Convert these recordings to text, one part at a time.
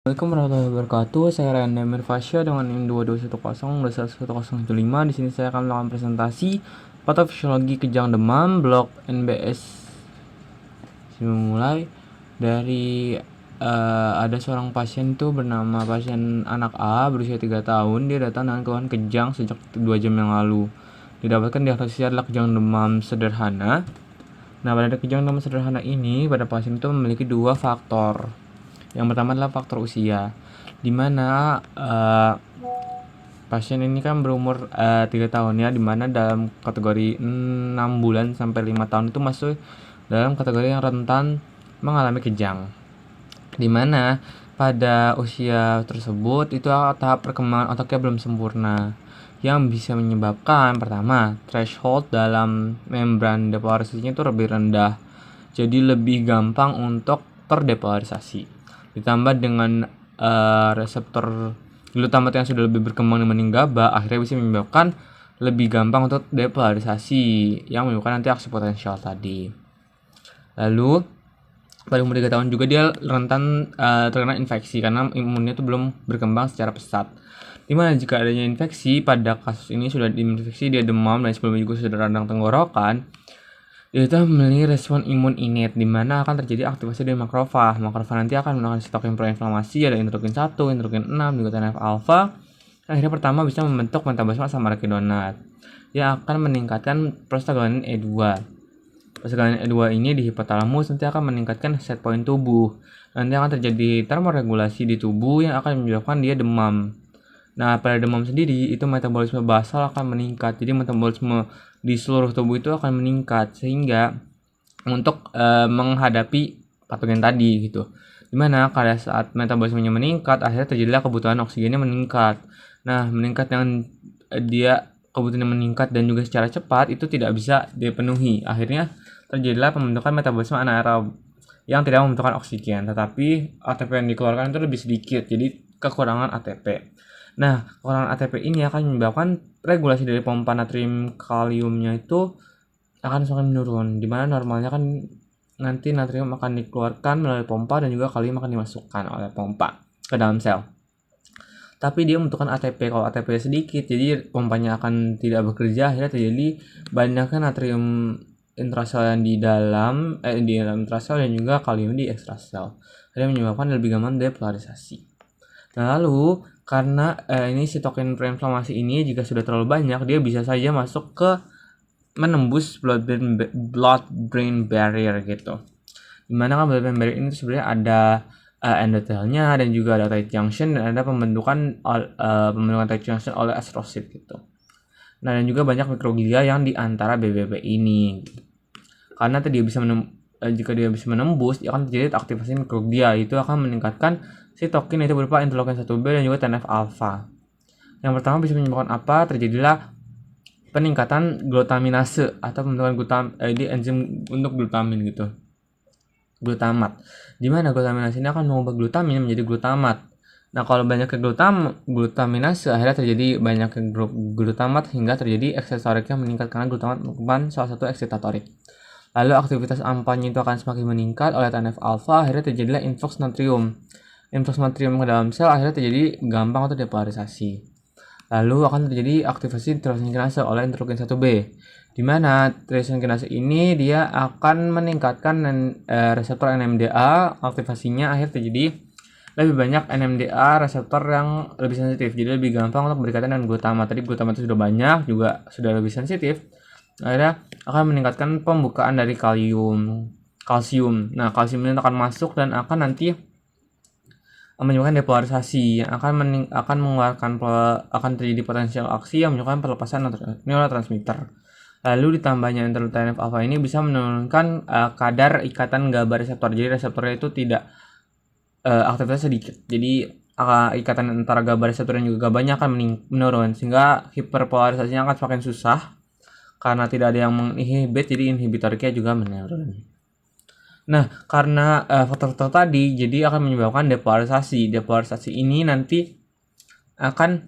Assalamualaikum warahmatullahi wabarakatuh. Saya Ryan Demir Fasya dengan NIM 221021015. Di sini saya akan melakukan presentasi patofisiologi kejang demam blok NBS. Mulai dari ada seorang pasien tuh bernama pasien anak A berusia 3 tahun. Dia datang dengan keluhan kejang sejak 2 jam yang lalu. Didapatkan diagnosisnya adalah kejang demam sederhana. Nah, pada kejang demam sederhana ini pada pasien itu memiliki dua faktor. Yang pertama adalah faktor usia, di mana pasien ini kan berumur 3 tahun ya, di mana dalam kategori 6 bulan sampai 5 tahun itu masuk dalam kategori yang rentan mengalami kejang. Di mana pada usia tersebut itu tahap perkembangan otaknya belum sempurna, yang bisa menyebabkan pertama, threshold dalam membran depolarisasinya itu lebih rendah, jadi lebih gampang untuk terdepolarisasi. Ditambah dengan reseptor glutamat yang sudah lebih berkembang dibanding GABA, akhirnya bisa menyebabkan lebih gampang untuk depolarisasi yang menyebabkan nanti aksi potensial tadi. Lalu pada umur 3 tahun juga dia rentan terkena infeksi karena imunnya itu belum berkembang secara pesat. Dimana jika adanya infeksi, pada kasus ini sudah diinfeksi, dia demam dan sebelumnya juga sudah radang tenggorokan, itu memiliki respon imun innate, di mana akan terjadi aktivasi dari makrofag. Makrofag nanti akan menggunakan sitokin proinflamasi, ada interleukin 1, interleukin 6, juga TNF-alpha. Akhirnya pertama bisa membentuk metabolisme asam arakinonat yang akan meningkatkan prostaglandin E2. Prostaglandin E2 ini di hipotalamus nanti akan meningkatkan set point tubuh. Nanti akan terjadi termoregulasi di tubuh yang akan menyebabkan dia demam. Nah, pada demam sendiri itu metabolisme basal akan meningkat. Jadi metabolisme di seluruh tubuh itu akan meningkat sehingga untuk menghadapi patogen tadi gitu. Dimana pada saat metabolismenya meningkat, akhirnya terjadilah kebutuhan oksigennya meningkat. Nah, meningkat yang dia kebutuhannya meningkat dan juga secara cepat itu tidak bisa dipenuhi. Akhirnya terjadilah pembentukan metabolisme anaerob yang tidak membutuhkan oksigen, tetapi ATP yang dikeluarkan itu lebih sedikit, jadi kekurangan ATP. Nah, kekurangan ATP ini akan menyebabkan regulasi dari pompa natrium kaliumnya itu akan semakin menurun, dimana normalnya kan nanti natrium akan dikeluarkan melalui pompa dan juga kalium akan dimasukkan oleh pompa ke dalam sel. Tapi dia membutuhkan ATP. Kalau ATP sedikit, jadi pompanya akan tidak bekerja, akhirnya terjadi banyaknya natrium intrasel yang di dalam intrasel dan juga kalium di ekstrasel. Akhirnya menyebabkan lebih gampang depolarisasi. Nah, lalu karena ini sitokin proinflamasi ini jika sudah terlalu banyak, dia bisa saja masuk ke menembus blood-brain barrier gitu. Dimana kan blood-brain barrier ini sebenarnya ada endothelnya dan juga ada tight junction dan ada pembentukan tight junction oleh astrosit gitu. Nah, dan juga banyak mikroglia yang di antara BBB ini. Karena tadi jika dia bisa menembus, dia akan terjadi aktivasi mikroglia, itu akan meningkatkan sitokin itu berupa interleukin 1B dan juga TNF-alpha. Yang pertama bisa menyebabkan apa? Terjadilah peningkatan glutaminase atau pembentukan di enzim untuk glutamin gitu. Glutamat. Di mana glutaminase ini akan mengubah glutamin menjadi glutamat. Nah, kalau banyak glutaminase, akhirnya terjadi banyak glutamat hingga terjadi eksitatoriknya meningkat karena glutamat merupakan salah satu eksitatorik. Lalu aktivitas ampanya itu akan semakin meningkat oleh TNF-alpha, akhirnya terjadilah influx natrium. Influx natrium ke dalam sel akhirnya terjadi gampang untuk depolarisasi. Lalu akan terjadi aktivasi tyrosine kinase oleh interleukin 1B. Di mana tyrosine kinase ini dia akan meningkatkan reseptor NMDA, aktivasinya akhirnya terjadi lebih banyak NMDA reseptor yang lebih sensitif. Jadi lebih gampang untuk berkaitan dengan glutamat. Tadi glutamat itu sudah banyak, juga sudah lebih sensitif. Akhirnya akan meningkatkan pembukaan dari kalsium. Nah, kalsium ini akan masuk dan akan nanti menyebabkan depolarisasi yang akan terjadi potensial aksi yang menyebabkan pelepasan neurotransmitter. Lalu ditambahnya TNF-alpha ini bisa menurunkan kadar ikatan GABA reseptor. Jadi reseptornya itu tidak aktivitasnya sedikit. Jadi ikatan antara GABA reseptor dan juga GABA-nya akan menurun sehingga hiperpolarisasinya akan semakin susah karena tidak ada yang menginhibit, jadi inhibitoriknya juga menurun. Nah, karena faktor-faktor tadi jadi akan menyebabkan depolarisasi. Depolarisasi ini nanti akan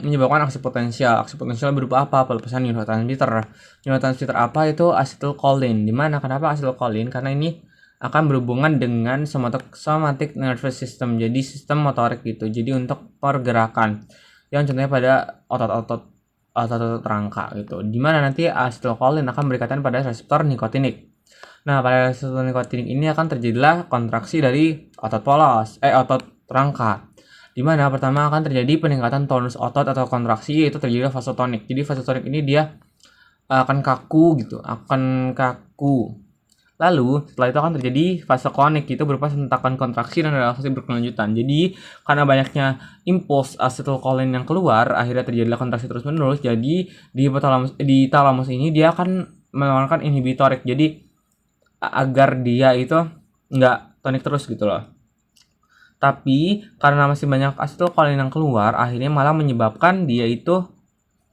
menyebabkan aksi potensial. Aksi potensial berupa apa? Pelepasan neurotransmitter. Neurotransmitter apa itu? Acetylcholine. Di mana? Kenapa acetylcholine? Karena ini akan berhubungan dengan somatic nervous system, jadi sistem motorik gitu. Jadi untuk pergerakan yang contohnya pada otot-otot rangka gitu, dimana nanti asetilkolin akan berikatan pada reseptor nikotinik. Nah, pada reseptor nikotinik ini akan terjadilah kontraksi dari otot rangka, dimana pertama akan terjadi peningkatan tonus otot atau kontraksi, yaitu terjadi vasotonik. Jadi vasotonik ini dia akan kaku gitu, Lalu setelah itu akan terjadi fase klonik, itu berupa sentakan kontraksi dan relaksasi berkelanjutan. Jadi karena banyaknya impuls asetilkolin yang keluar, akhirnya terjadilah kontraksi terus menerus. Jadi di talamus ini dia akan mengeluarkan inhibitorik. Jadi agar dia itu nggak tonik terus gitu loh. Tapi karena masih banyak asetilkolin yang keluar, akhirnya malah menyebabkan dia itu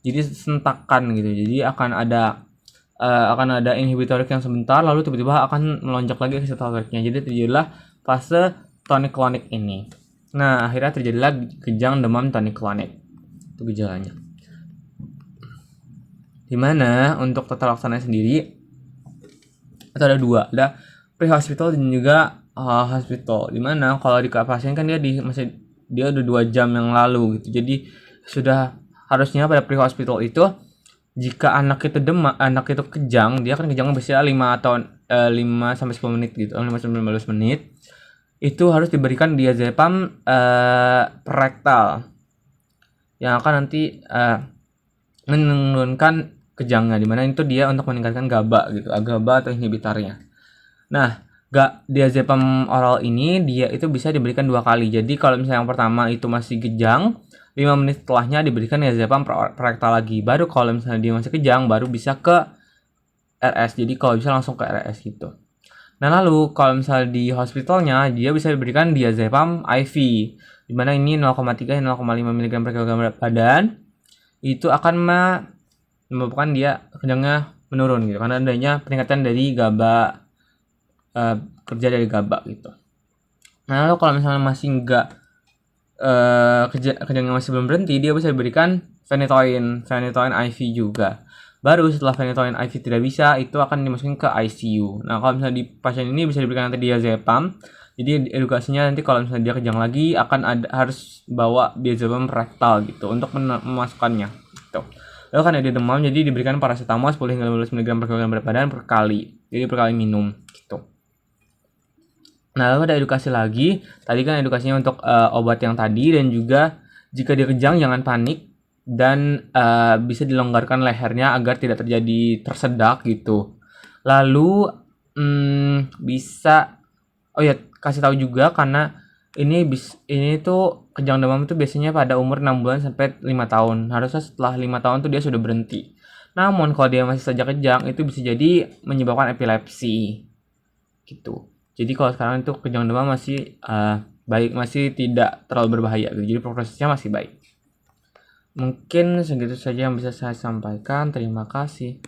jadi sentakan gitu. Jadi akan ada inhibitorik yang sebentar, lalu tiba-tiba akan melonjak lagi ke setotoriknya. Jadi terjadilah fase tonik-klonik ini. Nah, akhirnya terjadilah kejang demam tonik-klonik. Itu gejalanya. Dimana untuk tata laksananya sendiri itu ada dua, ada pre-hospital dan juga hospital. Dimana kalau di pasien kan dia udah 2 jam yang lalu gitu. Jadi sudah harusnya pada pre-hospital itu, jika anak itu kejang, dia kan kejangnya biasanya 5 sampai 10 menit gitu, 5 sampai 15 menit. Itu harus diberikan diazepam rektal yang akan nanti menurunkan kejangnya, dimana itu dia untuk meningkatkan GABA gitu, GABA atau inhibitornya. Nah, diazepam oral ini dia itu bisa diberikan 2 kali. Jadi kalau misalnya yang pertama itu masih kejang, 5 menit setelahnya diberikan diazepam rektal lagi. Baru kalau misalnya dia masih kejang, baru bisa ke RS. Jadi kalau bisa langsung ke RS gitu. Nah, lalu kalau misalnya di hospitalnya, dia bisa diberikan diazepam IV, dimana ini 0,3 hingga 0,5 mg per kilogram berat badan. Itu akan menyebabkan dia kejangnya menurun gitu, karena adanya peningkatan dari GABA, kerja dari GABA gitu. Nah, lalu kalau misalnya masih enggak kejangnya masih belum berhenti, dia bisa diberikan phenytoin IV juga. Baru setelah phenytoin IV tidak bisa, itu akan dimasukin ke ICU. Nah, kalau misalnya di pasien ini bisa diberikan nanti diazepam. Jadi edukasinya nanti kalau misalnya dia kejang lagi, harus bawa diazepam rektal gitu untuk memasukkannya gitu. Lalu kan ada demam, jadi diberikan paracetamol 10 hingga 15 mg per kilogram berat badan per kali. Jadi per kali minum gitu. Nah, lalu ada edukasi lagi. Tadi kan edukasinya untuk obat yang tadi, dan juga jika dia kejang jangan panik, dan bisa dilonggarkan lehernya agar tidak terjadi tersedak gitu. Lalu bisa kasih tahu juga, karena ini tuh kejang demam itu biasanya pada umur 6 bulan sampai 5 tahun. Harusnya setelah 5 tahun tuh dia sudah berhenti. Namun kalau dia masih saja kejang, itu bisa jadi menyebabkan epilepsi gitu. Jadi kalau sekarang itu kejang demam masih baik, masih tidak terlalu berbahaya gitu. Jadi prosesnya masih baik. Mungkin segitu saja yang bisa saya sampaikan. Terima kasih.